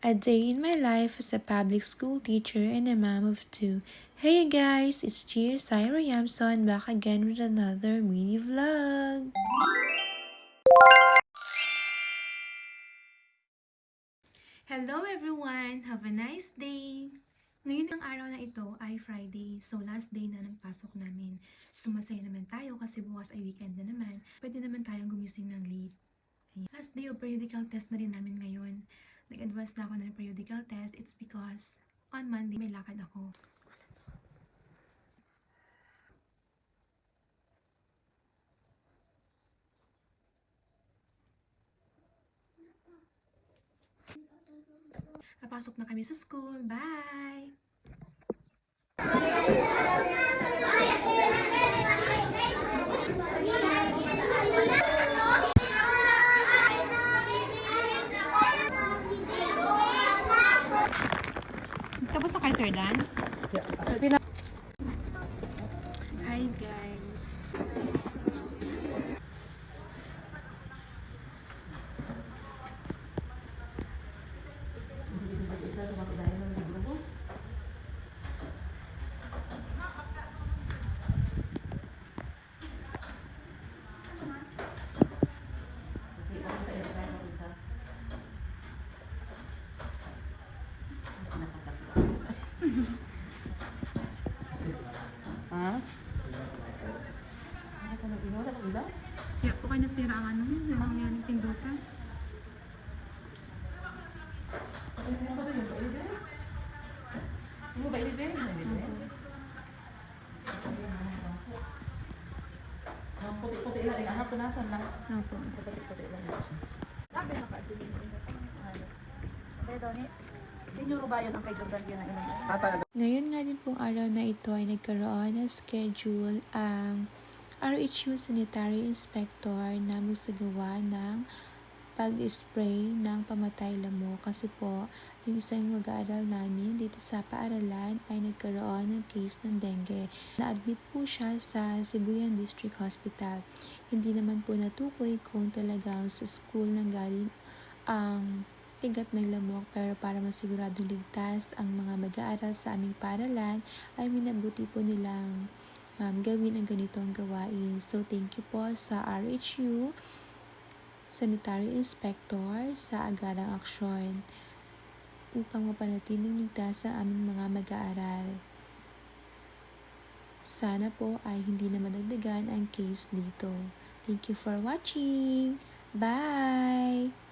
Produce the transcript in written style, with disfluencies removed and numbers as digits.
A day in my life as a public school teacher and a mom of two. Hey guys, it's Cheers Syra Yamson back again with another mini vlog. Hello everyone! Have a nice day! Ngayon ang araw na ito ay Friday, so last day na ng pasok namin. Sumasaya naman tayo kasi bukas ay weekend na naman. Pwede naman tayong gumising ng late. Last day of periodical test na rin namin ngayon. Nag-advance na ako ng periodical test. It's because on Monday may lakad ako. Napasok na kami sa school. Bye! Tapos na kayo, Sir Dan? Hi, guys. Kaya po kayo nasira ang ano, yung pindutan. Puti-puti lang yung anak, punasan lang. Opo. Puti-puti lang siya. Sabi na ka, pero ni, hindi nyo ba yun ang kay Jordan yun ang inang? Ngayon nga din pong araw na ito ay nagkaroon ng schedule ang RHU Sanitary Inspector na magsagawa ng pag-spray ng pamatay lamok kasi po yung isang mag-aaral namin dito sa paaralan ay nagkaroon ng case ng dengue. Na-admit po siya sa Sibuyan District Hospital. Hindi naman po natukoy kung talagang sa school nang galing ang igat ng lamok, pero para masiguradong ligtas ang mga mag-aaral sa aming paaralan ay minabuti po nilang gawin ang ganitong gawain. So thank you po sa RHU Sanitary Inspector sa agarang aksyon upang mapanatiling ligtas ang aming mga mag-aaral. Sana po ay hindi na madagdagan ang case dito. Thank you for watching! Bye!